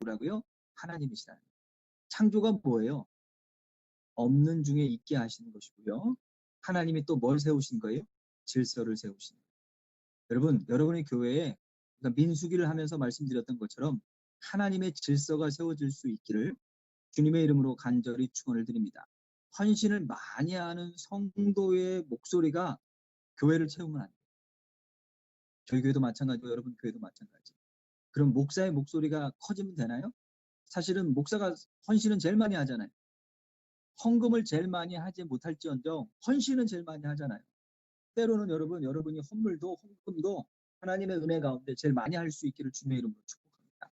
누구라고요? 하나님이시라는 거예요. 창조가 뭐예요? 없는 중에 있게 하시는 것이고요. 하나님이 또 뭘 세우신 거예요? 질서를 세우신 거예요. 여러분, 여러분의 교회에 그러니까 민수기를 하면서 말씀드렸던 것처럼 하나님의 질서가 세워질 수 있기를 주님의 이름으로 간절히 축원을 드립니다. 헌신을 많이 하는 성도의 목소리가 교회를 채우면 안 돼요. 저희 교회도 마찬가지고 여러분 교회도 마찬가지. 그럼 목사의 목소리가 커지면 되나요? 사실은 목사가 헌신은 제일 많이 하잖아요. 헌금을 제일 많이 하지 못할지언정 헌신은 제일 많이 하잖아요. 때로는 여러분이 헌물도 헌금도 하나님의 은혜 가운데 제일 많이 할 수 있기를 주님의 이름으로 축복합니다.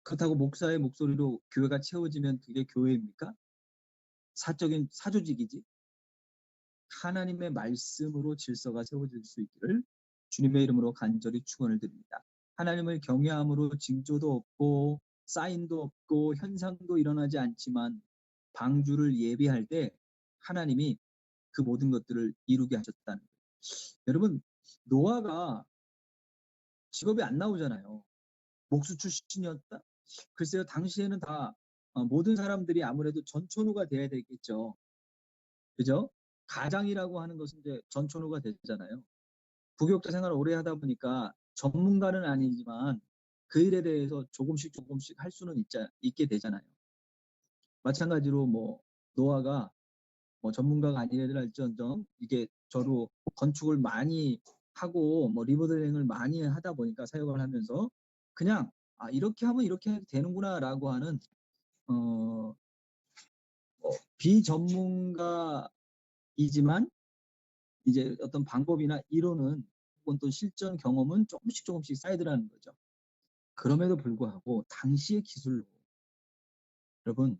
그렇다고 목사의 목소리로 교회가 채워지면 그게 교회입니까? 사적인 사조직이지. 하나님의 말씀으로 질서가 세워질 수 있기를 주님의 이름으로 간절히 축원을 드립니다. 하나님을 경외함으로 징조도 없고 사인도 없고 현상도 일어나지 않지만 방주를 예비할 때 하나님이 그 모든 것들을 이루게 하셨다는 거예요. 여러분, 노아가 직업이 안 나오잖아요. 목수 출신이었다? 글쎄요, 당시에는 다 모든 사람들이 아무래도 전천후가 돼야 되겠죠. 그죠? 가장이라고 하는 것은 이제 전천후가 되잖아요. 부교육자 생활을 오래 하다 보니까 전문가는 아니지만 그 일에 대해서 조금씩 할 수는 있게 되잖아요. 마찬가지로 뭐 노아가 뭐 전문가가 아니랄지언정 이게 저도 건축을 많이 하고 뭐 리모델링을 많이 하다 보니까 사역을 하면서 그냥 이렇게 하면 이렇게 되는구나라고 하는 뭐 비전문가이지만 이제 어떤 방법이나 이론은 혹은 또 실전 경험은 조금씩 쌓이더라는 거죠. 그럼에도 불구하고 당시의 기술로 여러분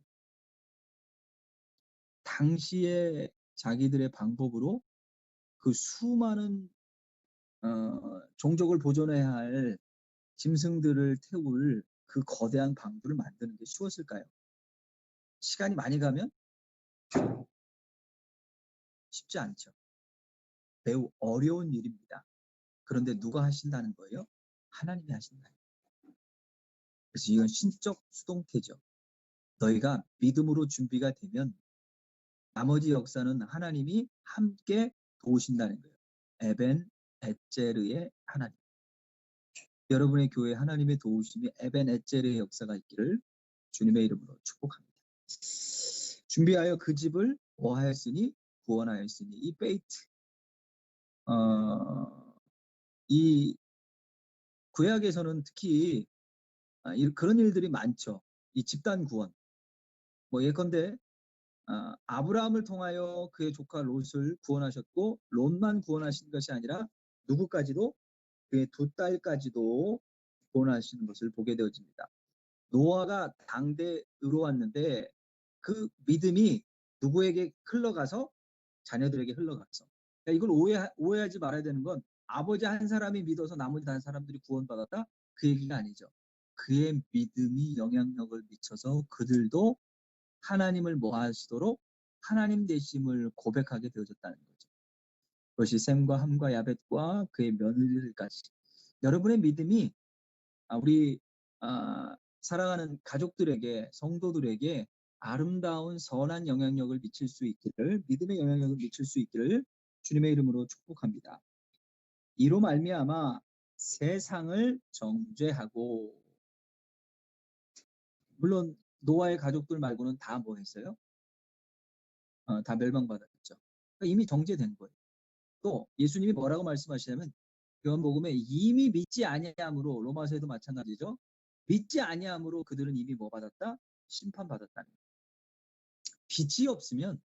당시의 자기들의 방법으로 그 수많은 종족을 보존해야 할 짐승들을 태울 그 거대한 방주를 만드는 게 쉬웠을까요? 시간이 많이 가면 쉽지 않죠. 매우 어려운 일입니다. 그런데 누가 하신다는 거예요? 하나님이 하신다는 거예요. 그래서 이건 신적 수동태죠. 너희가 믿음으로 준비가 되면 나머지 역사는 하나님이 함께 도우신다는 거예요. 에벤 에제르의 하나님. 여러분의 교회에 하나님의 도우심이 에벤 에제르의 역사가 있기를 주님의 이름으로 축복합니다. 준비하여 그 집을 뭐하였으니 구원하였으니 이 페이트 이 구약에서는 특히 그런 일들이 많죠. 이 집단 구원. 뭐 예컨대 아브라함을 통하여 그의 조카 롯을 구원하셨고 롯만 구원하신 것이 아니라 누구까지도 그의 두 딸까지도 구원하시는 것을 보게 되어집니다. 노아가 당대 의로웠는데 그 믿음이 누구에게 흘러가서 자녀들에게 흘러가서 그러니까 이걸 오해하지 말아야 되는 건 아버지 한 사람이 믿어서 나머지 다른 사람들이 구원받았다 그 얘기가 아니죠. 그의 믿음이 영향력을 미쳐서 그들도 하나님을 모하시도록 하나님 되심을 고백하게 되어졌다는 거죠. 그것이 셈과 함과 야벳과 그의 며느리들까지 여러분의 믿음이 우리 사랑하는 가족들에게 성도들에게 아름다운 선한 영향력을 미칠 수 있기를 믿음의 영향력을 미칠 수 있기를 주님의 이름으로 축복합니다. 이로 말미암아 세상을 정죄하고 물론 노아의 가족들 말고는 다 뭐 했어요? 다 멸망받았죠. 그러니까 이미 정죄된 거예요. 또 예수님이 뭐라고 말씀하시냐면 요한복음에 이미 믿지 아니함으로 로마서에도 마찬가지죠. 믿지 아니함으로 그들은 이미 뭐 받았다? 심판받았다는 거예요. 빛이 없으면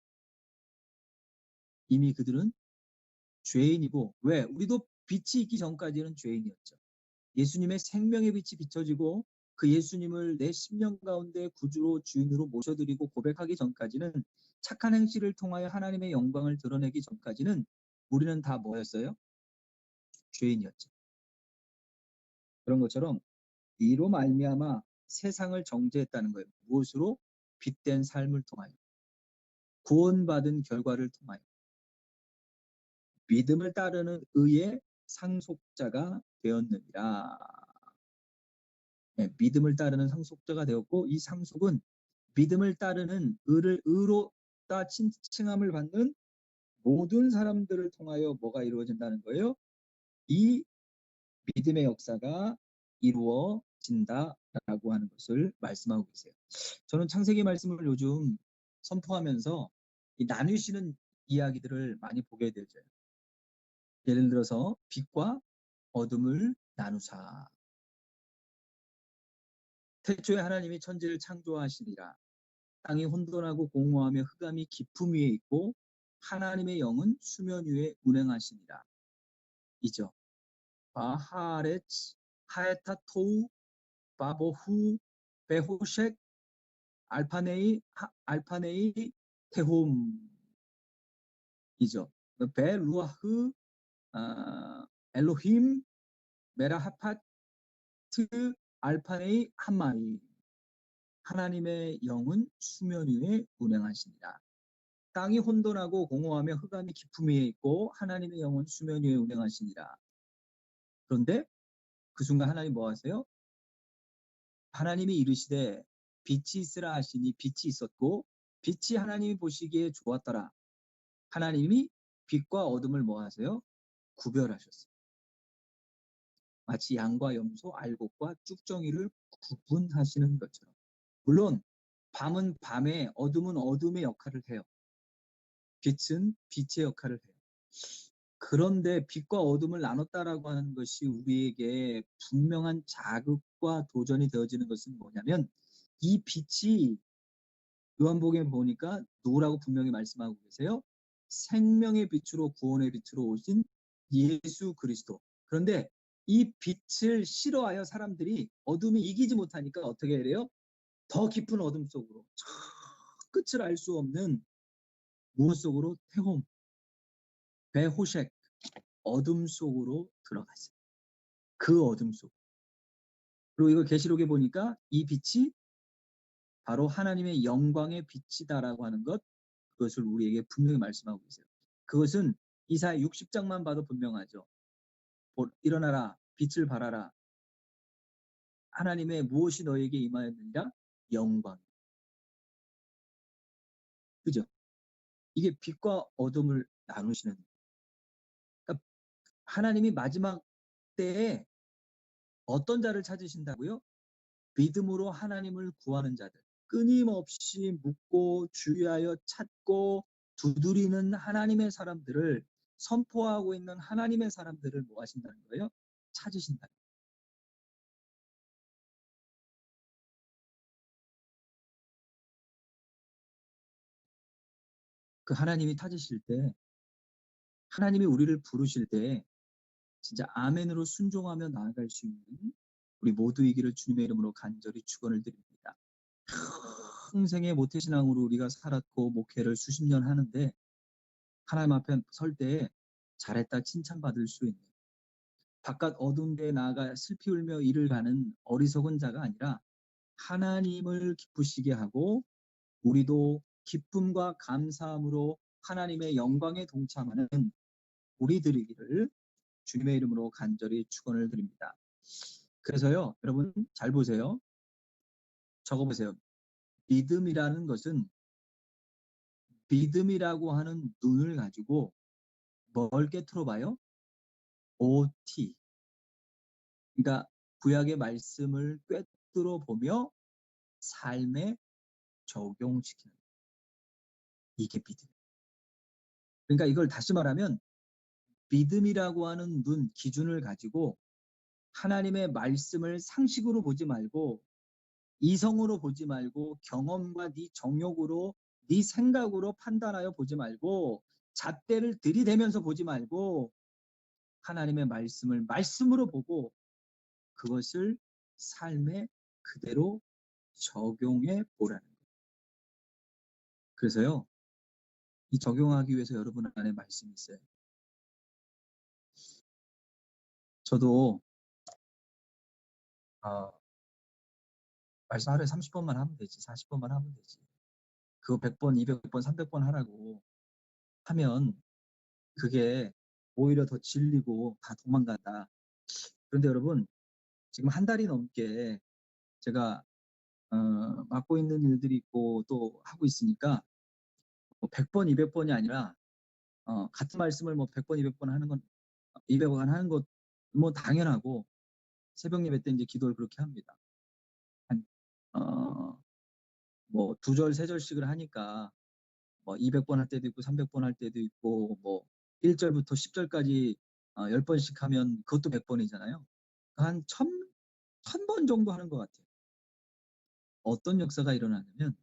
이미 그들은 죄인이고 왜? 우리도 빛이 있기 전까지는 죄인이었죠. 예수님의 생명의 빛이 비춰지고 그 예수님을 내 심령 가운데 구주로 주인으로 모셔드리고 고백하기 전까지는 착한 행실을 통하여 하나님의 영광을 드러내기 전까지는 우리는 다 뭐였어요? 죄인이었죠. 그런 것처럼 이로 말미암아 세상을 정죄했다는 거예요. 무엇으로? 빛된 삶을 통하여 구원받은 결과를 통하여 믿음을 따르는 의의 상속자가 되었느니라. 믿음을 따르는 상속자가 되었고, 이 상속은 믿음을 따르는 의롭다 칭함을 받는 모든 사람들을 통하여 뭐가 이루어진다는 거예요? 이 믿음의 역사가 이루어진다라고 하는 것을 말씀하고 계세요. 저는 창세기 말씀을 요즘 선포하면서 이 나누시는 이야기들을 많이 보게 되죠. 예를 들어서 빛과 어둠을 나누사. 태초에 하나님이 천지를 창조하시니라. 땅이 혼돈하고 공허하며 흑암이 깊음 위에 있고 하나님의 영은 수면 위에 운행하시니라. 이죠. 바하렛 하에타토우 바보후 베호쉑 알파네이 테홈이죠. 베루아흐 엘로힘 메라하파트 알파네이 한마이. 하나님의 영은 수면 위에 운행하시니라. 땅이 혼돈하고 공허하며 흑암이 깊음 위에 있고 하나님의 영은 수면 위에 운행하시니라. 그런데 그 순간 하나님 뭐 하세요? 하나님이 이르시되 빛이 있으라 하시니 빛이 있었고 빛이 하나님이 보시기에 좋았더라. 하나님이 빛과 어둠을 뭐 하세요? 구별하셨어요. 마치 양과 염소, 알곡과 쭉정이를 구분하시는 것처럼. 물론 밤은 밤에, 어둠은 어둠의 역할을 해요. 빛은 빛의 역할을 해요. 그런데 빛과 어둠을 나눴다라고 하는 것이 우리에게 분명한 자극과 도전이 되어지는 것은 뭐냐면, 이 빛이 요한복음에 보니까 누구라고 분명히 말씀하고 계세요? 생명의 빛으로, 구원의 빛으로 오신 예수 그리스도. 그런데 이 빛을 싫어하여 사람들이 어둠이 이기지 못하니까 어떻게 해야 더 깊은 어둠 속으로, 저 끝을 알 수 없는 무엇 속으로? 태홈, 배호쉑, 어둠 속으로 들어갔어요. 그 어둠 속. 그리고 이거 계시록에 보니까 이 빛이 바로 하나님의 영광의 빛이다라고 하는 것, 그것을 우리에게 분명히 말씀하고 계세요. 그것은 이사야 60장만 봐도 분명하죠. 일어나라, 빛을 발하라. 하나님의 무엇이 너에게 임하였느니라? 영광. 그죠? 이게 빛과 어둠을 나누시는. 그러니까 하나님이 마지막 때에 어떤 자를 찾으신다고요? 믿음으로 하나님을 구하는 자들. 끊임없이 묻고 주의하여 찾고 두드리는 하나님의 사람들을, 선포하고 있는 하나님의 사람들을 뭐 하신다는 거예요? 찾으신다. 그 하나님이 찾으실 때, 하나님이 우리를 부르실 때 진짜 아멘으로 순종하며 나아갈 수 있는 우리 모두이기를 주님의 이름으로 간절히 축원을 드립니다. 평생의 모태신앙으로 우리가 살았고 목회를 수십 년 하는데 하나님 앞에 설 때에 잘했다 칭찬받을 수 있는, 바깥 어두운 데에 나아가 슬피 울며 일을 가는 어리석은 자가 아니라 하나님을 기쁘시게 하고 우리도 기쁨과 감사함으로 하나님의 영광에 동참하는 우리들이기를 주님의 이름으로 간절히 축원을 드립니다. 그래서요, 여러분 잘 보세요. 적어보세요. 믿음이라는 것은 믿음이라고 하는 눈을 가지고 뭘 깨트려 봐요? OT. 그러니까 구약의 말씀을 꿰뚫어 보며 삶에 적용시키는, 이게 믿음. 그러니까 이걸 다시 말하면 믿음이라고 하는 눈, 기준을 가지고 하나님의 말씀을 상식으로 보지 말고 이성으로 보지 말고 경험과 네 정욕으로 네 생각으로 판단하여 보지 말고 잣대를 들이대면서 보지 말고 하나님의 말씀을 말씀으로 보고 그것을 삶에 그대로 적용해 보라는 거예요. 그래서요, 이 적용하기 위해서 여러분 안에 말씀이 있어요. 저도 말씀 하루에 30번만 하면 되지, 40번만 하면 되지. 그거 100번, 200번, 300번 하라고 하면 그게 오히려 더 질리고 다 도망간다. 그런데 여러분, 지금 한 달이 넘게 제가 맡고 있는 일들이 있고 또 하고 있으니까 뭐 100번, 200번이 아니라 같은 말씀을 뭐 100번, 200번 하는 건 200번 하는 것 뭐 당연하고 새벽 예배 때 이제 기도를 그렇게 합니다. 한 뭐 2절, 3절씩을 하니까 뭐 200번 할 때도 있고 300번 할 때도 있고 뭐 1절부터 10절까지 10번씩 하면 그것도 100번이잖아요. 한 1000번 정도 하는 것 같아요. 어떤 역사가 일어나냐면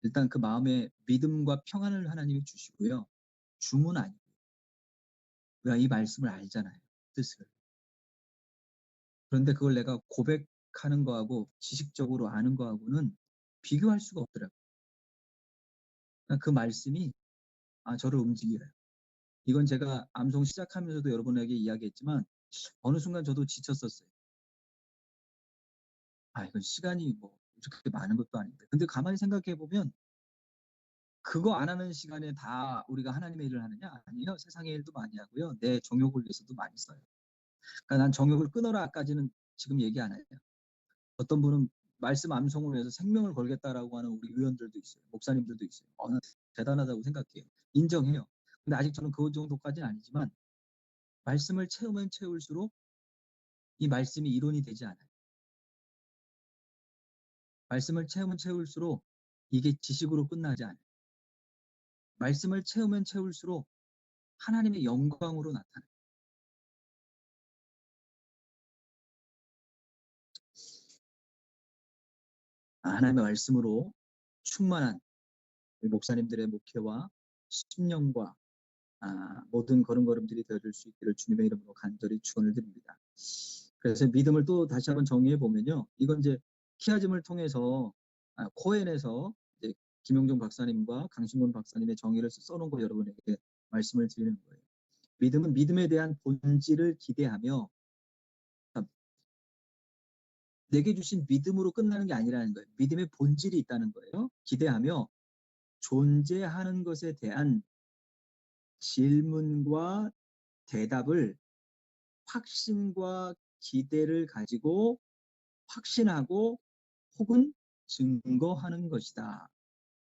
일단 그 마음에 믿음과 평안을 하나님이 주시고요. 주문 아니고 우리가 이 말씀을 알잖아요. 뜻을. 그런데 그걸 내가 고백하는 거하고 지식적으로 아는 거하고는 비교할 수가 없더라고요. 그러니까 그 말씀이 저를 움직여요. 이건 제가 암송 시작하면서도 여러분에게 이야기했지만 어느 순간 저도 지쳤었어요. 이건 시간이 뭐 이렇게 많은 것도 아닌데. 근데 가만히 생각해 보면 그거 안 하는 시간에 다 우리가 하나님의 일을 하느냐? 아니에요. 세상의 일도 많이 하고요. 내 정욕을 위해서도 많이 써요. 그러니까 난 정욕을 끊어라까지는 지금 얘기 안 해요. 어떤 분은 말씀 암송을 위해서 생명을 걸겠다라고 하는 우리 의원들도 있어요. 목사님들도 있어요. 나 대단하다고 생각해요. 인정해요. 근데 아직 저는 그 정도까지는 아니지만 말씀을 채우면 채울수록 이 말씀이 이론이 되지 않아요. 말씀을 채우면 채울수록 이게 지식으로 끝나지 않아요. 말씀을 채우면 채울수록 하나님의 영광으로 나타나요. 하나님의 말씀으로 충만한 목사님들의 목회와 심령과 모든 걸음걸음들이 되어줄 수 있기를 주님의 이름으로 간절히 축원을 드립니다. 그래서 믿음을 또 다시 한번 정의해 보면요. 이건 이제 키아즘을 통해서 코엔에서 이제 김용종 박사님과 강신곤 박사님의 정의를 써놓은 거 여러분에게 말씀을 드리는 거예요. 믿음은 믿음에 대한 본질을 기대하며 내게 주신 믿음으로 끝나는 게 아니라는 거예요. 믿음의 본질이 있다는 거예요. 기대하며 존재하는 것에 대한 질문과 대답을 확신과 기대를 가지고 확신하고 혹은 증거하는 것이다.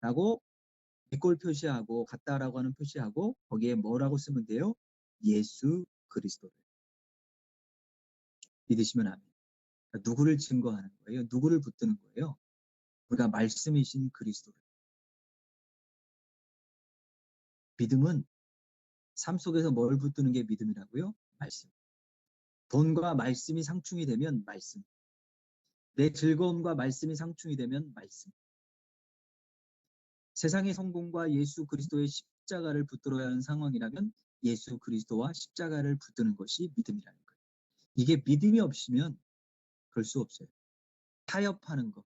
라고 밑골 표시하고 같다라고 하는 표시하고 거기에 뭐라고 쓰면 돼요? 예수 그리스도를. 믿으시면 아멘. 그러니까 누구를 증거하는 거예요? 누구를 붙드는 거예요? 우리가 말씀이신 그리스도를. 믿음은 삶 속에서 뭘 붙드는 게 믿음이라고요? 말씀. 돈과 말씀이 상충이 되면 말씀. 내 즐거움과 말씀이 상충이 되면 말씀. 세상의 성공과 예수 그리스도의 십자가를 붙들어야 하는 상황이라면 예수 그리스도와 십자가를 붙드는 것이 믿음이라는 거예요. 이게 믿음이 없으면 그럴 수 없어요. 타협하는 것.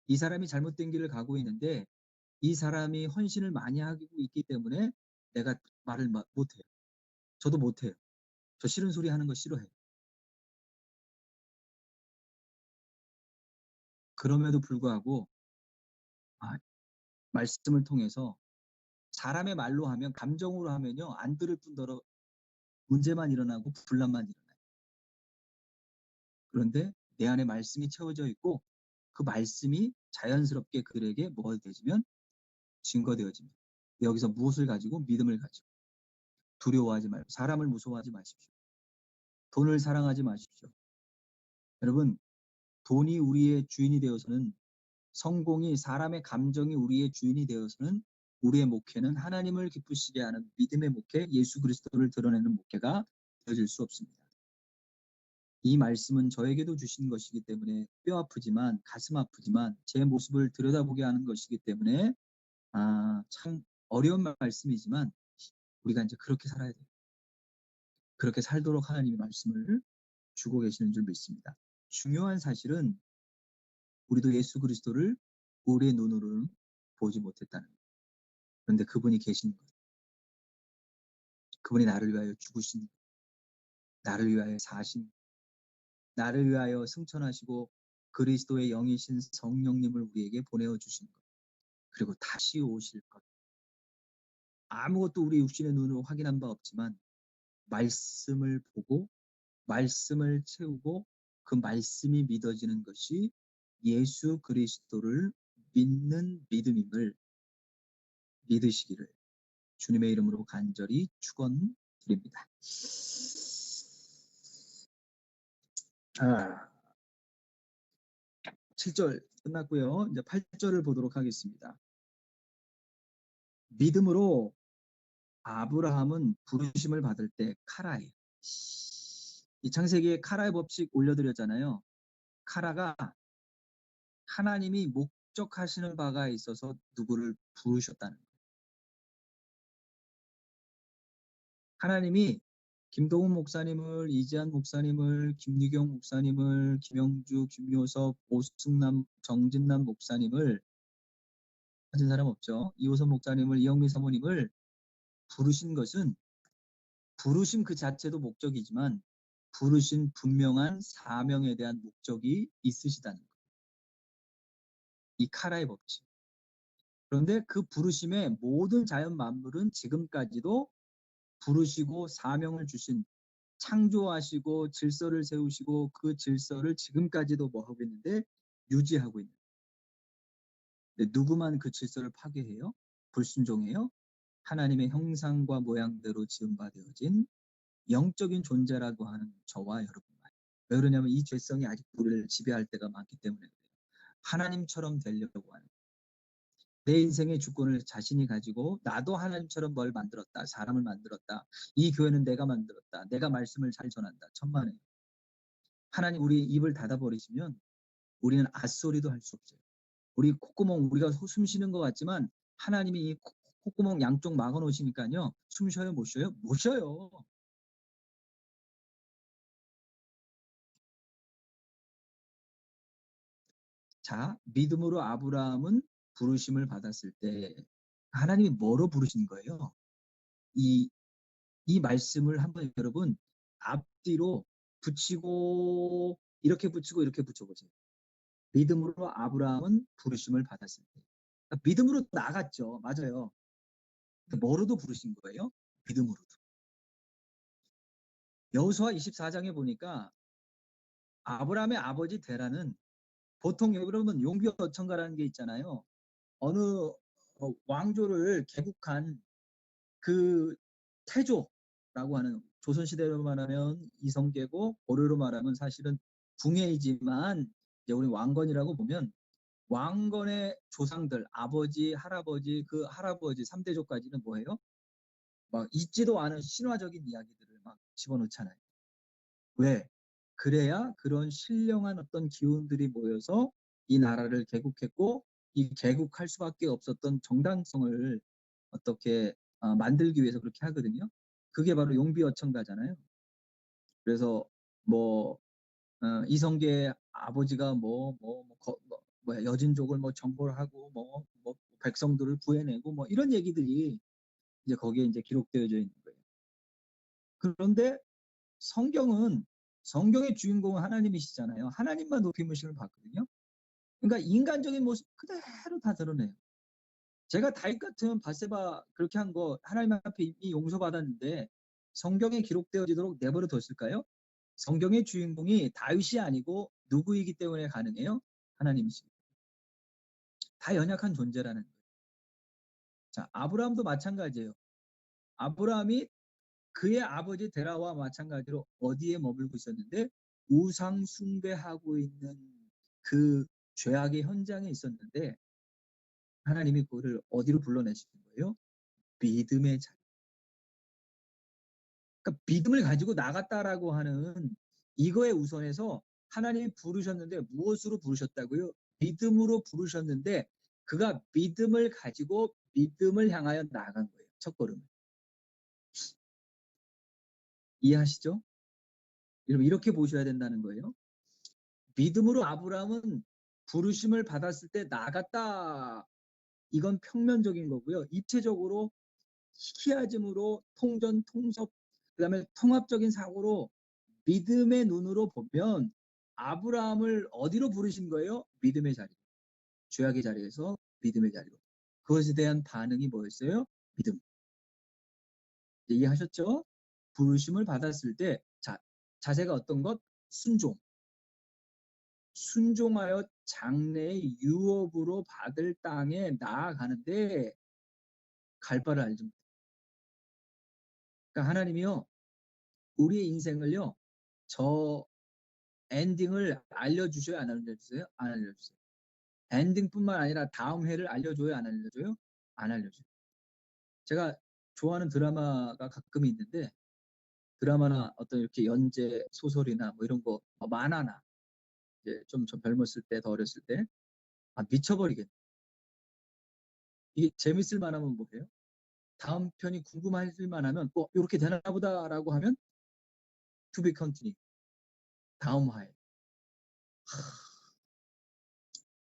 이 사람이 잘못된 길을 가고 있는데 이 사람이 헌신을 많이 하고 있기 때문에 내가 말을 못해요. 저도 못해요. 저 싫은 소리 하는 거 싫어해요. 그럼에도 불구하고 말씀을 통해서 사람의 말로 하면 감정으로 하면요 안 들을 뿐더러 문제만 일어나고 분란만 일어나요. 그런데 내 안에 말씀이 채워져 있고 그 말씀이 자연스럽게 그들에게 뭐가 되지면 증거되어집니다. 여기서 무엇을 가지고? 믿음을 가지고. 두려워하지 말고 사람을 무서워하지 마십시오. 돈을 사랑하지 마십시오. 여러분 돈이 우리의 주인이 되어서는 성공이 사람의 감정이 우리의 주인이 되어서는 우리의 목회는 하나님을 기쁘시게 하는 믿음의 목회, 예수 그리스도를 드러내는 목회가 되어질 수 없습니다. 이 말씀은 저에게도 주신 것이기 때문에 뼈 아프지만 가슴 아프지만 제 모습을 들여다보게 하는 것이기 때문에 참 어려운 말씀이지만 우리가 이제 그렇게 살아야 돼요. 그렇게 살도록 하나님의 말씀을 주고 계시는 줄 믿습니다. 중요한 사실은 우리도 예수 그리스도를 우리의 눈으로는 보지 못했다는 거예요. 그런데 그분이 계신 거예요. 그분이 나를 위하여 죽으신, 나를 위하여 사신, 나를 위하여 승천하시고 그리스도의 영이신 성령님을 우리에게 보내어 주신 것. 그리고 다시 오실 것. 아무것도 우리 육신의 눈으로 확인한 바 없지만 말씀을 보고 말씀을 채우고 그 말씀이 믿어지는 것이 예수 그리스도를 믿는 믿음임을 믿으시기를 주님의 이름으로 간절히 축원드립니다. 7절 끝났고요. 이제 8절을 보도록 하겠습니다. 믿음으로 아브라함은 부르심을 받을 때 카라예요. 이 창세기에 카라의 법칙 올려드렸잖아요. 카라가 하나님이 목적하시는 바가 있어서 누구를 부르셨다는 거예요. 하나님이 김동훈 목사님을, 이재한 목사님을, 김유경 목사님을, 김영주, 김효섭, 오승남, 정진남 목사님을 하신 사람 없죠. 이호선 목사님을, 이영미 사모님을 부르신 것은 부르심 그 자체도 목적이지만 부르신 분명한 사명에 대한 목적이 있으시다는 거예요. 이 카라의 법칙. 그런데 그 부르심의 모든 자연 만물은 지금까지도 부르시고 사명을 주신 창조하시고 질서를 세우시고 그 질서를 지금까지도 뭐 하고 있는데 유지하고 있는. 근데 누구만 그 질서를 파괴해요? 불순종해요? 하나님의 형상과 모양대로 지음 바 되어진 영적인 존재라고 하는 저와 여러분만. 왜 그러냐면 이 죄성이 아직 우리를 지배할 때가 많기 때문에 그래요. 하나님처럼 되려고 하는. 내 인생의 주권을 자신이 가지고 나도 하나님처럼 뭘 만들었다. 사람을 만들었다. 이 교회는 내가 만들었다. 내가 말씀을 잘 전한다. 천만에요. 하나님 우리 입을 닫아버리시면 우리는 앗소리도 할 수 없어요. 우리 콧구멍 우리가 숨 쉬는 것 같지만 하나님이 이 콧구멍 양쪽 막아 놓으시니까요. 숨 쉬어요? 못 쉬어요? 못 쉬어요. 자, 믿음으로 아브라함은 부르심을 받았을 때 하나님이 뭐로 부르신 거예요? 이, 이 말씀을 한번 여러분 앞뒤로 붙이고 이렇게 붙이고 이렇게 붙여보세요. 믿음으로 아브라함은 부르심을 받았을 때. 그러니까 믿음으로 나갔죠. 맞아요. 뭐로도 부르신 거예요? 믿음으로도. 여호수아 24장에 보니까 아브라함의 아버지 데라는 보통 여러분 용비어천가라는 게 있잖아요. 어느 왕조를 개국한 그 태조라고 하는 조선시대로 말하면 이성계고 고려로 말하면 사실은 궁예이지만 이제 우리 왕건이라고 보면 왕건의 조상들 아버지 할아버지 그 할아버지 3대조까지는 뭐예요? 막 있지도 않은 신화적인 이야기들을 막 집어넣잖아요. 왜? 그래야 그런 신령한 어떤 기운들이 모여서 이 나라를 개국했고 이 개국할 수밖에 없었던 정당성을 어떻게 만들기 위해서 그렇게 하거든요. 그게 바로 용비어천가잖아요. 그래서 뭐 이성계 아버지가 뭐 여진족을 뭐 정벌 하고 뭐 백성들을 구해내고 뭐 이런 얘기들이 이제 거기에 이제 기록되어져 있는 거예요. 그런데 성경은 성경의 주인공은 하나님이시잖아요. 하나님만 높임으심을 받거든요. 그러니까 인간적인 모습 그대로 다 드러내요. 제가 다윗 같은 바세바 그렇게 한 거 하나님 앞에 이미 용서받았는데 성경에 기록되어지도록 내버려 뒀을까요? 성경의 주인공이 다윗이 아니고 누구이기 때문에 가능해요? 하나님이십니다. 다 연약한 존재라는 거예요. 자, 아브라함도 마찬가지예요. 아브라함이 그의 아버지 데라와 마찬가지로 어디에 머물고 있었는데 우상 숭배하고 있는 그 죄악의 현장에 있었는데 하나님이 그를 어디로 불러내시는 거예요? 믿음의 자리. 그러니까 믿음을 가지고 나갔다라고 하는 이거에 우선해서 하나님이 부르셨는데 무엇으로 부르셨다고요? 믿음으로 부르셨는데 그가 믿음을 가지고 믿음을 향하여 나아간 거예요. 첫 걸음. 이해하시죠? 여러분 이렇게 보셔야 된다는 거예요. 믿음으로 아브라함은 부르심을 받았을 때 나갔다. 이건 평면적인 거고요. 입체적으로 희귀하즘으로 통전, 통섭, 그다음에 통합적인 사고로 믿음의 눈으로 보면 아브라함을 어디로 부르신 거예요? 믿음의 자리. 죄악의 자리에서 믿음의 자리로. 그것에 대한 반응이 뭐였어요? 믿음. 이해하셨죠? 부르심을 받았을 때 자세가 어떤 것? 순종. 순종하여 장래의 유업으로 받을 땅에 나아가는데 갈 바를 알지 못해. 그러니까 하나님이요, 우리의 인생을요, 저 엔딩을 알려주셔요, 안 알려주세요? 안 알려주세요. 엔딩뿐만 아니라 다음 회를 알려줘요, 안 알려줘요? 안 알려줘요. 제가 좋아하는 드라마가 가끔 있는데, 드라마나 어떤 이렇게 연재 소설이나 뭐 이런 거, 만화나 이제 좀 젊었을 때, 더 어렸을 때, 미쳐버리겠네. 이게 재밌을 만하면 뭐예요? 다음 편이 궁금할 만하면 이렇게 되나 보다라고 하면 to be continue. 다음 화에.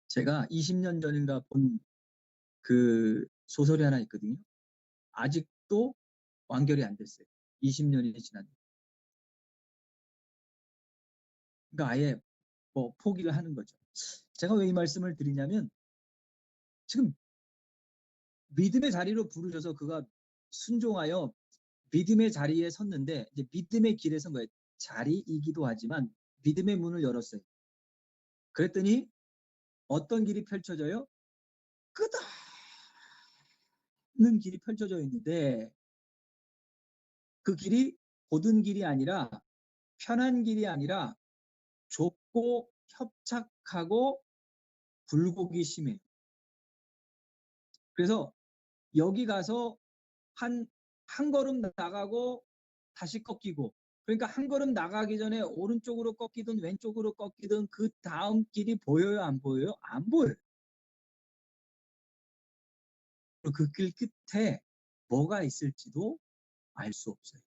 제가 20년 전인가 본 그 소설이 하나 있거든요. 아직도 완결이 안 됐어요. 20년이 지났는데. 그러니까 아예 포기를 하는 거죠. 제가 왜 이 말씀을 드리냐면 지금 믿음의 자리로 부르셔서 그가 순종하여 믿음의 자리에 섰는데 이제 믿음의 길에 선 거예요. 자리이기도 하지만 믿음의 문을 열었어요. 그랬더니 어떤 길이 펼쳐져요? 끝없는 길이 펼쳐져 있는데 그 길이 고든 길이 아니라 편한 길이 아니라 좁고 협착하고 굴곡이 심해요. 그래서 여기 가서 한 걸음 나가고 다시 꺾이고, 그러니까 한 걸음 나가기 전에 오른쪽으로 꺾이든 왼쪽으로 꺾이든 그 다음 길이 보여요, 안 보여요? 안 보여요. 그 길 끝에 뭐가 있을지도 알 수 없어요.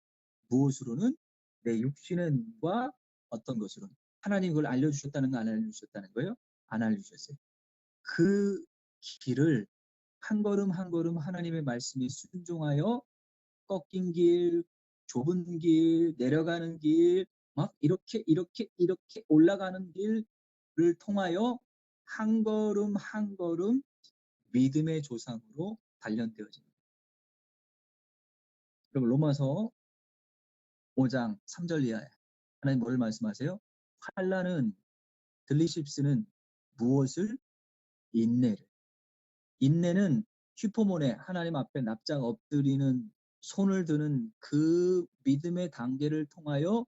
무엇으로는? 내 육신의 눈과 어떤 것으로는. 하나님 그걸 알려주셨다는 거, 안 알려주셨다는 거예요? 안 알려주셨어요. 그 길을 한 걸음 한 걸음 하나님의 말씀에 순종하여 꺾인 길, 좁은 길, 내려가는 길, 막 이렇게 올라가는 길을 통하여 한 걸음 한 걸음 믿음의 조상으로 단련되어집니다. 그럼 로마서 5장 3절 이하에 하나님 뭘 말씀하세요? 환난은 들리십스는 무엇을? 인내를. 인내는 슈퍼몬에 하나님 앞에 납작 엎드리는 손을 드는 그 믿음의 단계를 통하여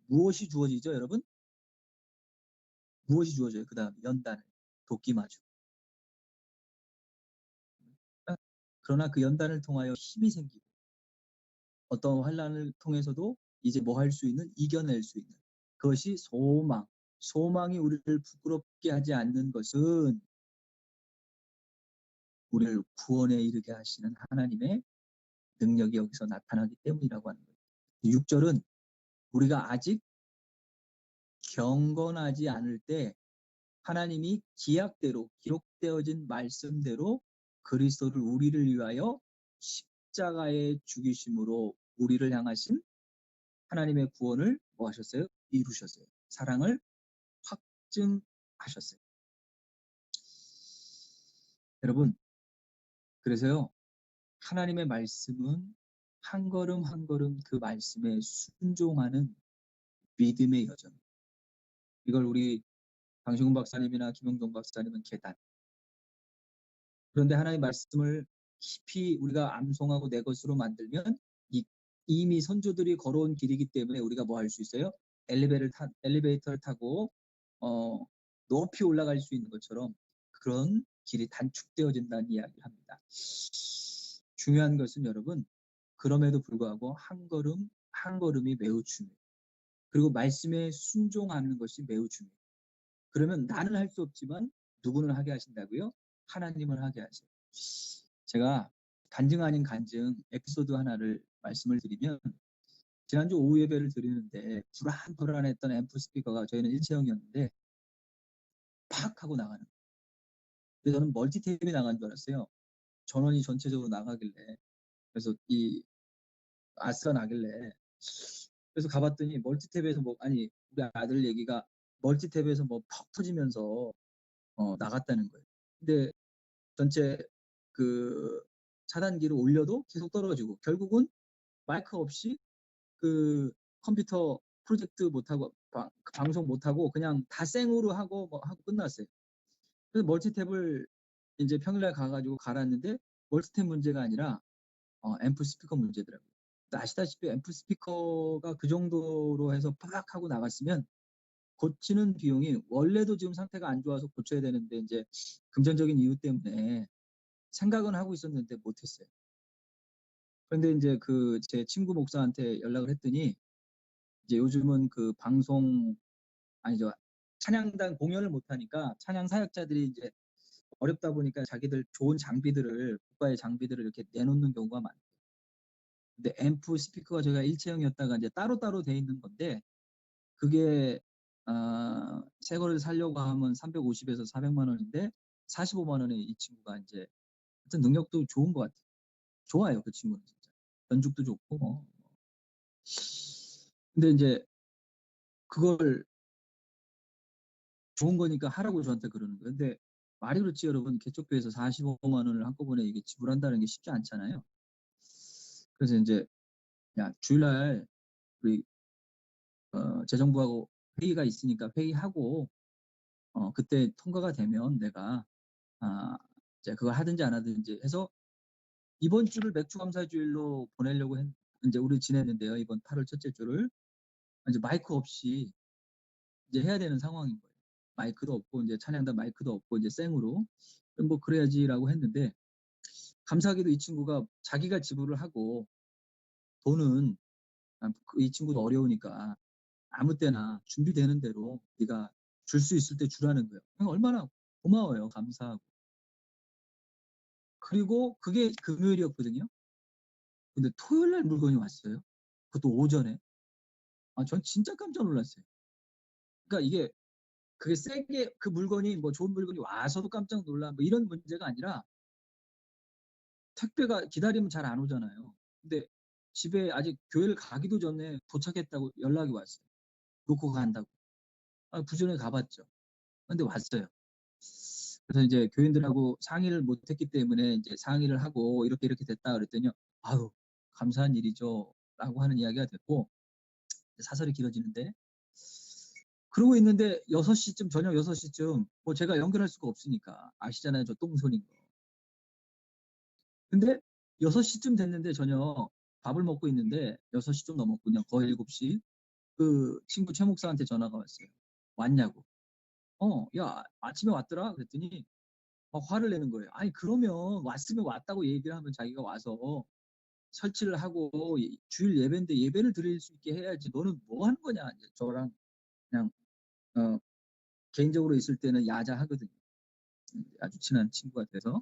무엇이 주어지죠, 여러분? 무엇이 주어져요? 그 다음 연단을, 도끼마주. 그러나 그 연단을 통하여 힘이 생기고 어떤 환난을 통해서도 이제 뭐 할 수 있는? 이겨낼 수 있는. 그것이 소망. 소망이 우리를 부끄럽게 하지 않는 것은 우리를 구원에 이르게 하시는 하나님의 능력이 여기서 나타나기 때문이라고 하는 거예요. 6절은 우리가 아직 경건하지 않을 때 하나님이 기약대로 기록되어진 말씀대로 그리스도를 우리를 위하여 십자가에 죽이심으로 우리를 향하신 하나님의 구원을 뭐 하셨어요? 이루셨어요. 사랑을 확증하셨어요. 여러분, 그래서요, 하나님의 말씀은 한 걸음 한 걸음 그 말씀에 순종하는 믿음의 여정. 이걸 우리 강시훈 박사님이나 김영동 박사님은 계단. 그런데 하나님의 말씀을 깊이 우리가 암송하고 내 것으로 만들면 이미 선조들이 걸어온 길이기 때문에 우리가 뭐 할 수 있어요? 엘리베이터를 타고 높이 올라갈 수 있는 것처럼 그런 길이 단축되어진다는 이야기를 합니다. 중요한 것은 여러분, 그럼에도 불구하고 한 걸음 한 걸음이 매우 중요해요. 그리고 말씀에 순종하는 것이 매우 중요해요. 그러면 나는 할 수 없지만 누구는 하게 하신다고요? 하나님을 하게 하세요. 제가 간증 아닌 간증 에피소드 하나를 말씀을 드리면 지난주 오후 예배를 드리는데 불안불안했던 앰프 스피커가 저희는 일체형이었는데 팍 하고 나가는 거예요. 근데 저는 멀티탭이 나간 줄 알았어요. 전원이 전체적으로 나가길래 그래서 이 아스가 나길래 그래서 가봤더니 멀티탭에서 우리 아들 얘기가 멀티탭에서 퍽 터지면서 나갔다는 거예요. 근데 전체 그 차단기를 올려도 계속 떨어지고 결국은 마이크 없이 그 컴퓨터 프로젝트 못하고 방송 못하고 그냥 다 생으로 하고 뭐 하고 끝났어요. 그래서 멀티탭을 이제 평일날 가가지고 갈았는데 멀티탭 문제가 아니라 앰프 스피커 문제더라고요. 아시다시피 앰프 스피커가 그 정도로 해서 팍 하고 나갔으면 고치는 비용이 원래도 지금 상태가 안 좋아서 고쳐야 되는데 이제 금전적인 이유 때문에 생각은 하고 있었는데 못했어요. 그런데 이제 그 제 친구 목사한테 연락을 했더니 이제 요즘은 그 방송 아니죠 찬양단 공연을 못하니까 찬양 사역자들이 이제 어렵다 보니까 자기들 좋은 장비들을 국가의 장비들을 이렇게 내놓는 경우가 많아요. 근데 앰프 스피커가 저희가 일체형이었다가 이제 따로따로 돼 있는 건데 그게 새 거를 사려고 하면 350에서 400만 원인데 45만 원에 이 친구가 이제 하여튼 능력도 좋은 것 같아요. 좋아요, 그 친구는 진짜. 연죽도 좋고 뭐. 근데 이제 그걸 좋은 거니까 하라고 저한테 그러는 거예요. 근데 말이 그렇지 여러분 개척교회에서 45만 원을 한꺼번에 이게 지불한다는 게 쉽지 않잖아요. 그래서 이제 야 주일날 우리 재정부하고 회의가 있으니까 회의하고 그때 통과가 되면 내가 이제 그걸 하든지 안 하든지 해서 이번 주를 맥주감사주일로 보내려고 이제 우리 지냈는데요. 이번 8월 첫째 주를 이제 마이크 없이 이제 해야 되는 상황인 거예요. 마이크도 없고 이제 찬양단 마이크도 없고 이제 생으로 뭐 그래야지라고 했는데 감사하게도 이 친구가 자기가 지불을 하고 돈은 이 친구도 어려우니까 아무 때나 준비되는 대로 네가 줄 수 있을 때 주라는 거예요. 얼마나 고마워요. 감사하고. 그리고 그게 금요일이었거든요. 근데 토요일 날 물건이 왔어요. 그것도 오전에. 전 진짜 깜짝 놀랐어요. 그러니까 그게 세게 그 물건이 뭐 좋은 물건이 와서도 깜짝 놀라 뭐 이런 문제가 아니라 택배가 기다리면 잘 안 오잖아요. 근데 집에 아직 교회를 가기도 전에 도착했다고 연락이 왔어요. 놓고 간다고. 부지런히 가봤죠. 근데 왔어요. 그래서 이제 교인들하고 상의를 못했기 때문에 이제 상의를 하고 이렇게 됐다 그랬더니 아유 감사한 일이죠라고 하는 이야기가 됐고 사설이 길어지는데 그러고 있는데 6시쯤 저녁 6시쯤 뭐 제가 연결할 수가 없으니까 아시잖아요 저 똥손인 거. 근데 6시쯤 됐는데 저녁 밥을 먹고 있는데 6시 좀 넘었군요. 거의 7시. 그 친구 최 목사한테 전화가 왔어요. 왔냐고. 야 아침에 왔더라 그랬더니 화를 내는 거예요. 아니 그러면 왔으면 왔다고 얘기를 하면 자기가 와서 설치를 하고 주일 예배인데 예배를 드릴 수 있게 해야지 너는 뭐 하는 거냐. 이제 저랑 그냥 개인적으로 있을 때는 야자하거든요. 아주 친한 친구가 돼서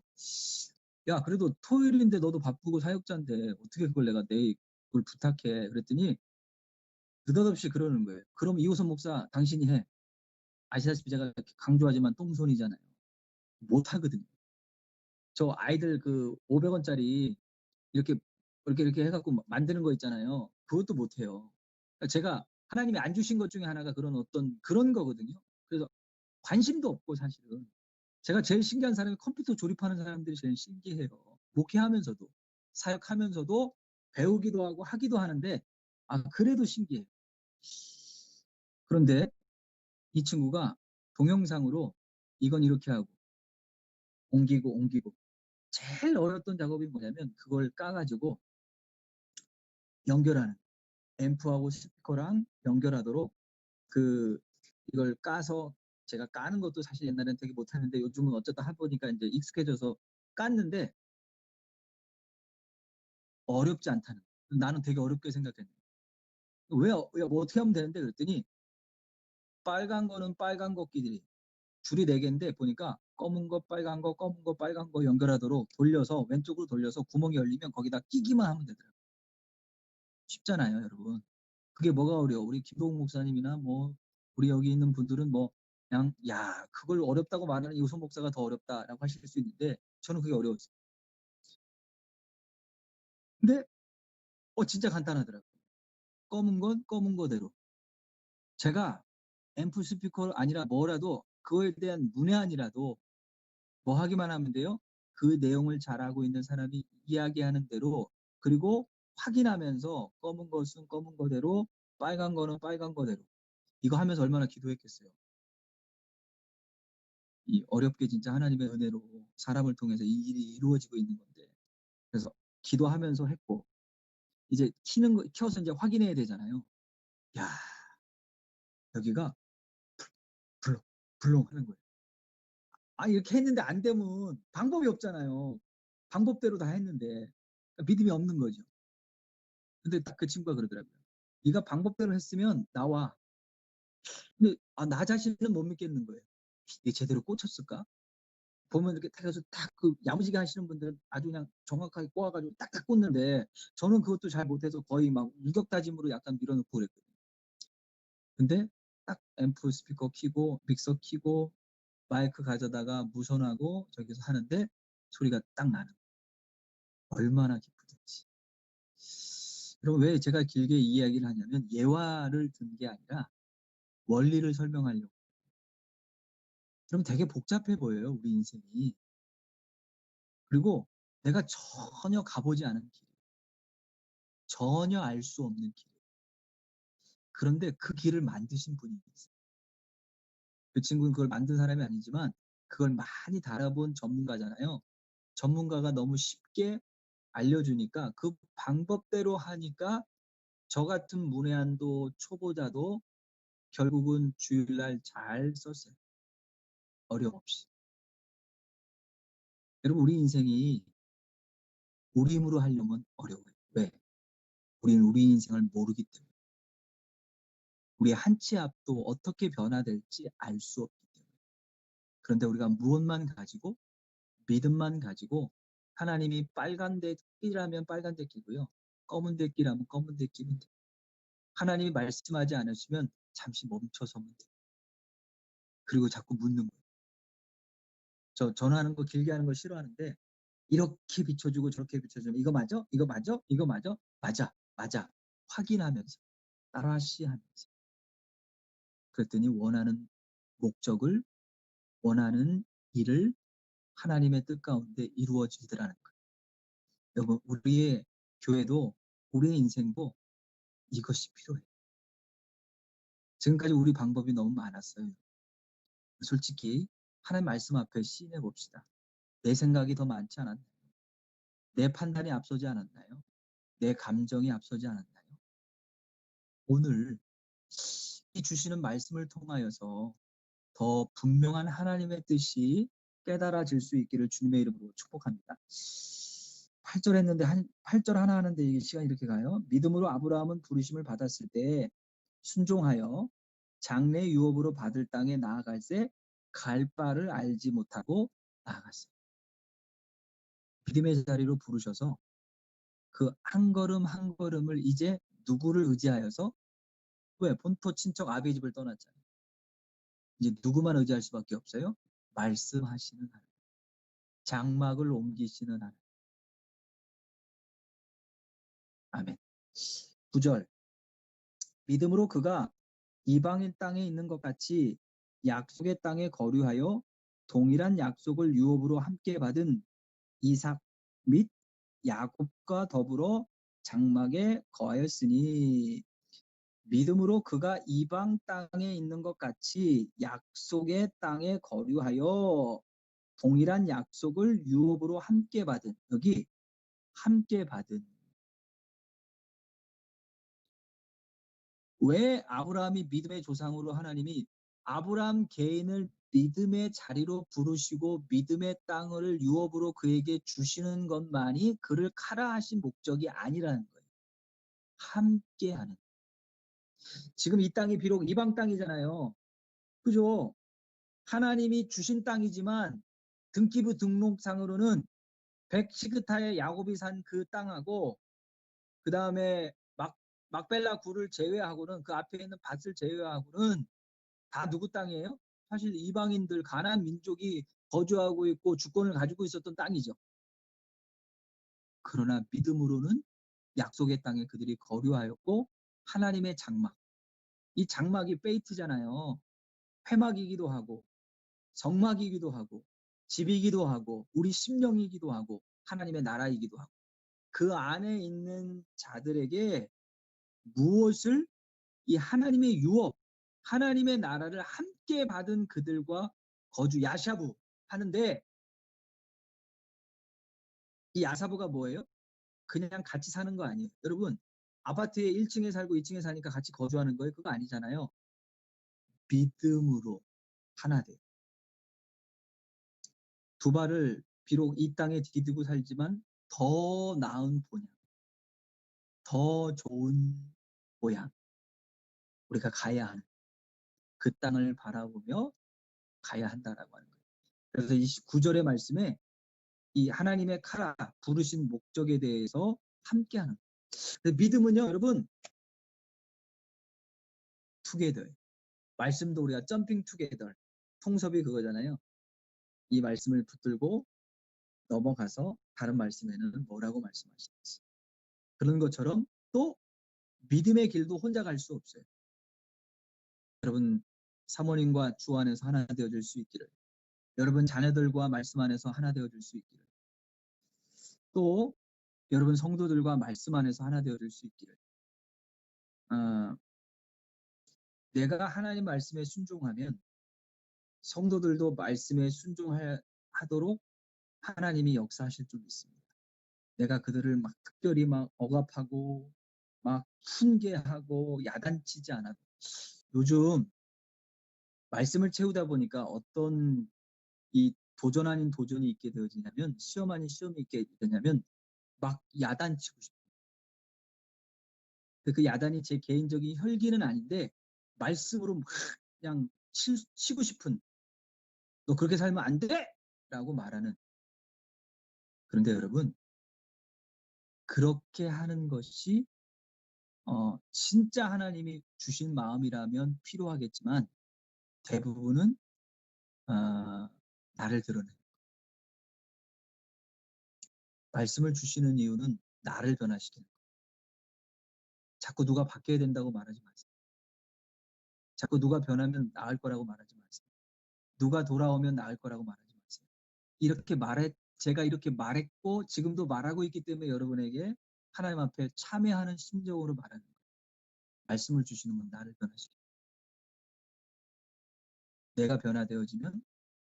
야 그래도 토요일인데 너도 바쁘고 사역자인데 어떻게 그걸 내가 내일 그걸 부탁해 그랬더니 느닷없이 그러는 거예요. 그럼 이호선 목사 당신이 해. 아시다시피 제가 강조하지만 똥손이잖아요. 못하거든요. 저 아이들 그 500원짜리 이렇게 해갖고 만드는 거 있잖아요. 그것도 못해요. 그러니까 제가 하나님이 안 주신 것 중에 하나가 그런 어떤 그런 거거든요. 그래서 관심도 없고 사실은 제가 제일 신기한 사람이 컴퓨터 조립하는 사람들이 제일 신기해요. 목회하면서도 사역하면서도 배우기도 하고 하기도 하는데 그래도 신기해요. 그런데 이 친구가 동영상으로 이건 이렇게 하고 옮기고 제일 어려웠던 작업이 뭐냐면 그걸 까가지고 연결하는 앰프하고 스피커랑 연결하도록 이걸 까서 제가 까는 것도 사실 옛날엔 되게 못하는데 요즘은 어쩌다 해보니까 이제 익숙해져서 깠는데 어렵지 않다는 나는 되게 어렵게 생각했는데 뭐 어떻게 하면 되는데 그랬더니 빨간 거는 빨간 거 끼들이 줄이 4개인데 보니까 검은 거 빨간 거 검은 거 빨간 거 연결하도록 돌려서 왼쪽으로 돌려서 구멍이 열리면 거기다 끼기만 하면 되더라고요. 쉽잖아요 여러분. 그게 뭐가 어려워. 우리 김동욱 목사님이나 뭐 우리 여기 있는 분들은 뭐 그냥 야 그걸 어렵다고 말하는 이호선 목사가 더 어렵다라고 하실 수 있는데 저는 그게 어려웠어요. 근데 진짜 간단하더라고요. 검은 건 검은 거대로. 제가 앰프 스피커 아니라 뭐라도 그거에 대한 문외한이라도 뭐 하기만 하면 돼요. 그 내용을 잘 알고 있는 사람이 이야기하는 대로 그리고 확인하면서 검은 것은 검은 거대로 빨간 거는 빨간 거대로 이거 하면서 얼마나 기도했겠어요. 이 어렵게 진짜 하나님의 은혜로 사람을 통해서 이 일이 이루어지고 있는 건데, 그래서 기도하면서 했고, 이제 키워서 이제 확인해야 되잖아요. 야, 여기가 불렁, 불렁 하는 거예요. 아, 이렇게 했는데 안 되면 방법이 없잖아요. 방법대로 다 했는데 그러니까 믿음이 없는 거죠. 근데 딱 그 친구가 그러더라고요. 네가 방법대로 했으면 나와. 근데 나 자신은 못 믿겠는 거예요. 이게 제대로 꽂혔을까? 보면 이렇게 딱 해서 딱 그 야무지게 하시는 분들은 아주 그냥 정확하게 꼬아가지고 딱딱 꽂는데, 저는 그것도 잘 못해서 거의 막 우격다짐으로 약간 밀어넣고 그랬거든요. 근데 딱 앰프 스피커 키고 믹서 키고 마이크 가져다가 무선하고 저기서 하는데 소리가 딱 나는 거예요. 얼마나 기쁘든지. 여러분, 왜 제가 길게 이 이야기를 하냐면 예화를 든 게 아니라 원리를 설명하려고. 그럼 되게 복잡해 보여요, 우리 인생이. 그리고 내가 전혀 가보지 않은 길, 전혀 알 수 없는 길. 그런데 그 길을 만드신 분이 있어요. 그 친구는 그걸 만든 사람이 아니지만 그걸 많이 달아본 전문가잖아요. 전문가가 너무 쉽게 알려주니까 그 방법대로 하니까 저 같은 문외한도 초보자도 결국은 주일날 잘 썼어요. 어려움 없이. 여러분, 우리 인생이 우리 힘으로 하려면 어려워요. 왜? 우리는 우리 인생을 모르기 때문에. 우리의 한 치 앞도 어떻게 변화될지 알 수 없기 때문에. 그런데 우리가 무엇만 가지고, 믿음만 가지고, 하나님이 빨간 데끼라면 빨간 데끼고요, 검은 데끼라면 검은 데끼면 돼요. 하나님이 말씀하지 않으시면 잠시 멈춰서면 돼요. 그리고 자꾸 묻는 거예요. 저 전화하는 거 길게 하는 거 싫어하는데, 이렇게 비춰주고 저렇게 비춰주면 이거 맞아? 이거 맞아? 이거 맞아? 맞아, 맞아. 확인하면서, 따라시 하면서. 그랬더니 원하는 목적을, 원하는 일을 하나님의 뜻 가운데 이루어지더라는 거예요. 여러분, 우리의 교회도, 우리의 인생도 이것이 필요해요. 지금까지 우리 방법이 너무 많았어요. 솔직히 하나님 말씀 앞에 시인해 봅시다. 내 생각이 더 많지 않았나요? 내 판단이 앞서지 않았나요? 내 감정이 앞서지 않았나요? 오늘 이 주시는 말씀을 통하여서 더 분명한 하나님의 뜻이 깨달아질 수 있기를 주님의 이름으로 축복합니다. 8절 했는데 8절 하나 하는데 이게 시간이 이렇게 가요. 믿음으로 아브라함은 부르심을 받았을 때 순종하여 장래 유업으로 받을 땅에 나아갈새 갈 바를 알지 못하고 나아갔어요. 믿음의 자리로 부르셔서 그 한 걸음 한 걸음을 이제 누구를 의지하여서, 왜? 본토 친척 아비의 집을 떠났잖아요. 이제 누구만 의지할 수밖에 없어요? 말씀하시는 하나님. 장막을 옮기시는 하나님. 아멘. 9절. 믿음으로 그가 이방인 땅에 있는 것 같이 약속의 땅에 거류하여 동일한 약속을 유업으로 함께 받은 이삭 및 야곱과 더불어 장막에 거하였으니, 믿음으로 그가 이방 땅에 있는 것 같이 약속의 땅에 거류하여 동일한 약속을 유업으로 함께 받은, 여기 함께 받은. 왜 아브라함이 믿음의 조상으로 하나님이 아브라함 개인을 믿음의 자리로 부르시고 믿음의 땅을 유업으로 그에게 주시는 것만이 그를 카라 하신 목적이 아니라는 거예요. 함께하는. 지금 이 땅이 비록 이방 땅이잖아요. 그죠? 하나님이 주신 땅이지만 등기부 등록상으로는 백시그타의 야곱이 산 그 땅하고, 그 다음에 막벨라 굴을 제외하고는, 그 앞에 있는 밭을 제외하고는 다 누구 땅이에요? 사실 이방인들, 가나안 민족이 거주하고 있고 주권을 가지고 있었던 땅이죠. 그러나 믿음으로는 약속의 땅에 그들이 거류하였고, 하나님의 장막, 이 장막이 페이트잖아요. 회막이기도 하고 성막이기도 하고 집이기도 하고 우리 심령이기도 하고 하나님의 나라이기도 하고, 그 안에 있는 자들에게 무엇을, 이 하나님의 유업, 하나님의 나라를 함께 받은 그들과 거주 야샤부 하는데 이 야사부가 뭐예요? 그냥 같이 사는 거 아니에요. 여러분 아파트에 1층에 살고 2층에 사니까 같이 거주하는 거예요? 그거 아니잖아요. 믿음으로 하나 돼. 두 발을 비록 이 땅에 디디고 살지만 더 나은 본향, 더 좋은 모양 우리가 가야 하는 그 땅을 바라보며 가야 한다라고 하는 거예요. 그래서 이 9절의 말씀에 이 하나님의 카라 부르신 목적에 대해서 함께하는 거예요. 믿음은요 여러분 투게더 말씀도 우리가 점핑 투게더 통섭이 그거잖아요. 이 말씀을 붙들고 넘어가서 다른 말씀에는 뭐라고 말씀하시는지 그런 것처럼 또 믿음의 길도 혼자 갈 수 없어요. 여러분 사모님과 주 안에서 하나 되어질 수 있기를 여러분 자녀들과 말씀 안에서 하나 되어질 수 있기를 또 여러분 성도들과 말씀 안에서 하나 되어질 수 있기를 내가 하나님 말씀에 순종하면 성도들도 말씀에 순종하도록 하나님이 역사하실 줄 믿습니다. 내가 그들을 막 특별히 막 억압하고 막 훈계하고 야단치지 않아도 요즘 말씀을 채우다 보니까 어떤 이 도전 아닌 도전이 있게 되어지냐면 시험 아닌 시험이 있게 되냐면 막 야단치고 싶어요. 그 야단이 제 개인적인 혈기는 아닌데 말씀으로 막 그냥 치고 싶은 너 그렇게 살면 안 돼! 라고 말하는 그런데 여러분 그렇게 하는 것이 진짜 하나님이 주신 마음이라면 필요하겠지만 대부분은 나를 드러내는 말씀을 주시는 이유는 나를 변화시키는 거예요. 자꾸 누가 바뀌어야 된다고 말하지 마세요. 자꾸 누가 변하면 나을 거라고 말하지 마세요. 누가 돌아오면 나을 거라고 말하지 마세요. 제가 이렇게 말했고 지금도 말하고 있기 때문에 여러분에게 하나님 앞에 참여하는 심정으로 말하는 거예요. 말씀을 주시는 건 나를 변화시켜요. 내가 변화되어지면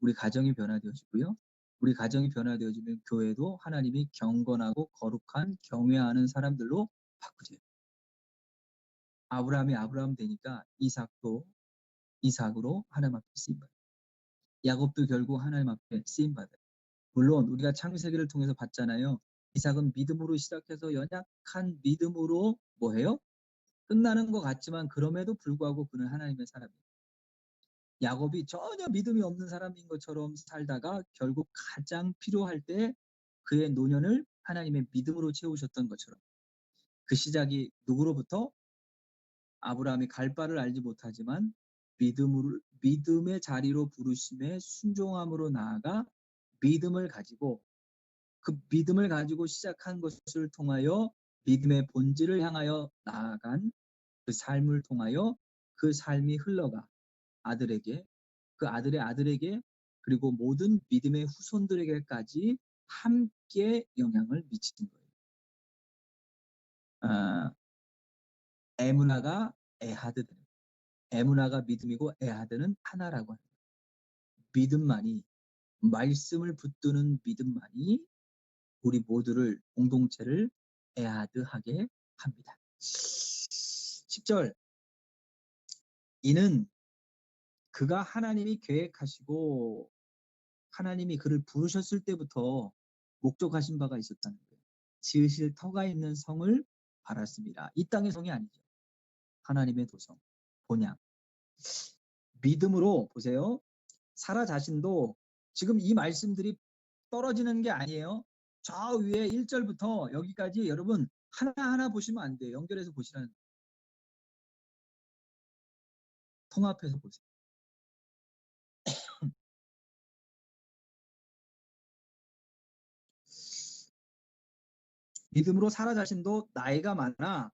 우리 가정이 변화되어지고요. 우리 가정이 변화되어지면 교회도 하나님이 경건하고 거룩한 경외하는 사람들로 바꾸세요. 아브라함이 아브라함 되니까 이삭도 이삭으로 하나님 앞에 쓰임받아요. 야곱도 결국 하나님 앞에 쓰임받아요. 물론 우리가 창세기를 통해서 봤잖아요. 이삭은 믿음으로 시작해서 연약한 믿음으로 뭐해요? 끝나는 것 같지만 그럼에도 불구하고 그는 하나님의 사람이에요. 야곱이 전혀 믿음이 없는 사람인 것처럼 살다가 결국 가장 필요할 때 그의 노년을 하나님의 믿음으로 채우셨던 것처럼 그 시작이 누구로부터? 아브라함이 갈 바를 알지 못하지만 믿음의 자리로 부르심에 순종함으로 나아가 믿음을 가지고 그 믿음을 가지고 시작한 것을 통하여 믿음의 본질을 향하여 나아간 그 삶을 통하여 그 삶이 흘러가 아들에게 그 아들의 아들에게 그리고 모든 믿음의 후손들에게까지 함께 영향을 미치는 거예요. 에무나가 에하드든 에무나가 믿음이고 에하드는 하나라고 합니다. 믿음만이 말씀을 붙드는 믿음만이 우리 모두를 공동체를 에하드하게 합니다. 10절 이는 그가 하나님이 계획하시고 하나님이 그를 부르셨을 때부터 목적하신 바가 있었다는 거예요. 지으실 터가 있는 성을 바랐습니다. 이 땅의 성이 아니죠. 하나님의 도성, 본향. 믿음으로 보세요. 사라 자신도 지금 이 말씀들이 떨어지는 게 아니에요. 저 위에 1절부터 여기까지 여러분 하나하나 보시면 안 돼요. 연결해서 보시라는 거예요. 통합해서 보세요. 믿음으로 사라 자신도 나이가 많아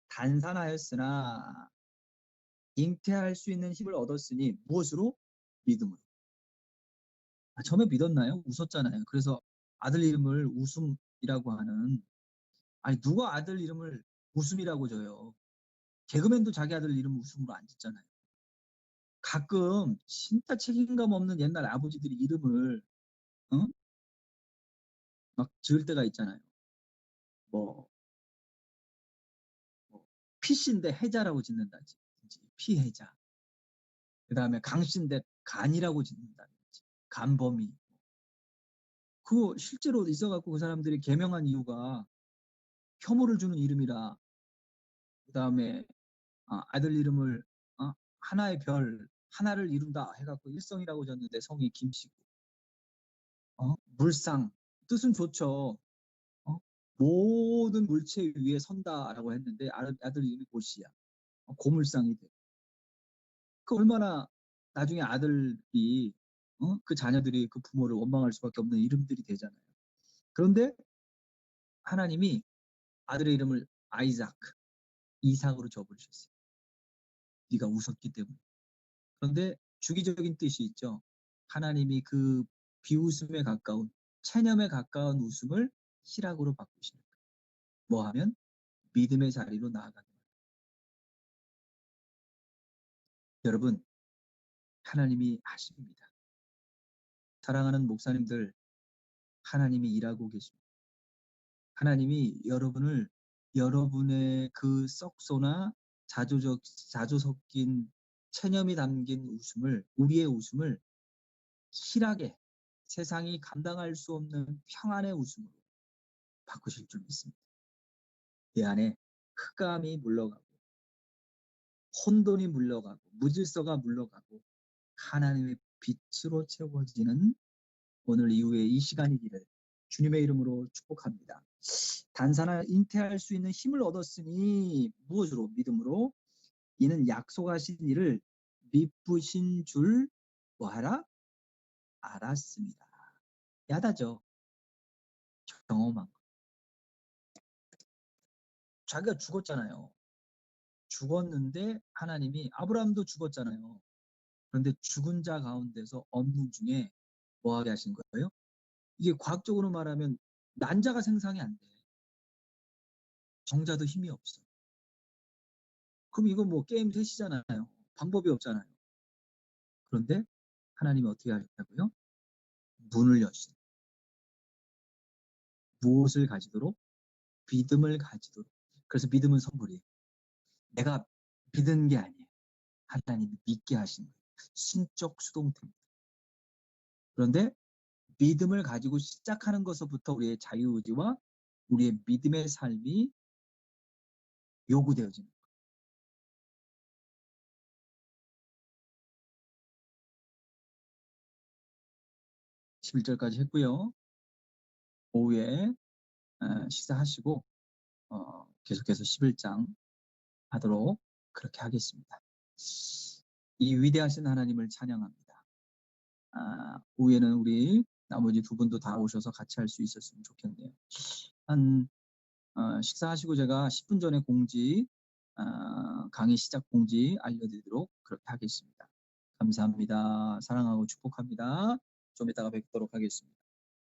단산하였으나 잉태할 수 있는 힘을 얻었으니 무엇으로? 믿음으로. 처음에 믿었나요? 웃었잖아요. 그래서 아들 이름을 웃음이라고 하는 아니 누가 아들 이름을 웃음이라고 줘요. 개그맨도 자기 아들 이름 웃음으로 안 짓잖아요. 가끔 진짜 책임감 없는 옛날 아버지들이 이름을 막 지을 때가 있잖아요. 뭐, 뭐 피씨인데 해자라고 짓는다든지 피해자. 그 다음에 강씨인데 간이라고 짓는다든지 간범이. 그거 실제로 있어갖고 그 사람들이 개명한 이유가 혐오를 주는 이름이라. 그 다음에 아들 이름을 하나의 별 하나를 이룬다 해갖고 일성이라고 졌는데 성이 김씨고 물상 뜻은 좋죠. 모든 물체 위에 선다라고 했는데 아들 이름이 고씨야. 고물상이 돼. 그 얼마나 나중에 아들이 그 자녀들이 그 부모를 원망할 수밖에 없는 이름들이 되잖아요. 그런데 하나님이 아들의 이름을 이삭으로 줘버리셨어요. 네가 웃었기 때문에. 그런데 주기적인 뜻이 있죠. 하나님이 그 비웃음에 가까운 체념에 가까운 웃음을 희락으로 바꾸시는 거예요. 뭐 하면 믿음의 자리로 나아가는 거예요. 여러분, 하나님이 하십니다. 사랑하는 목사님들, 하나님이 일하고 계십니다. 하나님이 여러분의 그 썩소나 자조 섞인 체념이 담긴 우리의 웃음을 희락의 세상이 감당할 수 없는 평안의 웃음으로 바꾸실 줄 믿습니다. 내 안에 흑암이 물러가고 혼돈이 물러가고 무질서가 물러가고 하나님의 빛으로 채워지는 오늘 이후의 이 시간이기를 주님의 이름으로 축복합니다. 단사나 잉태할 수 있는 힘을 얻었으니 무엇으로? 믿음으로. 이는 약속하신 일을 미쁘신 줄 뭐하라? 알았습니다. 야다죠. 경험한 거. 자기가 죽었잖아요. 죽었는데 하나님이 아브라함도 죽었잖아요. 그런데 죽은 자 가운데서 없는 중에 뭐하게 하신 거예요? 이게 과학적으로 말하면 난자가 생산이 안 돼. 정자도 힘이 없어. 그럼 이거 뭐 게임 셋이잖아요. 방법이 없잖아요. 그런데 하나님이 어떻게 하셨다고요? 문을 여신. 무엇을 가지도록? 믿음을 가지도록. 그래서 믿음은 선물이에요. 내가 믿은 게 아니에요. 하나님이 믿게 하신 거예요. 신적 수동태입니다. 그런데 믿음을 가지고 시작하는 것부터 우리의 자유의지와 우리의 믿음의 삶이 요구되어지는 거예요. 11절까지 했고요. 오후에 식사하시고 계속해서 11장 하도록 그렇게 하겠습니다. 이 위대하신 하나님을 찬양합니다. 오후에는 우리 나머지 두 분도 다 오셔서 같이 할 수 있었으면 좋겠네요. 식사하시고 제가 10분 전에 강의 시작 공지 알려드리도록 그렇게 하겠습니다. 감사합니다. 사랑하고 축복합니다. 좀 이따가 뵙도록 하겠습니다.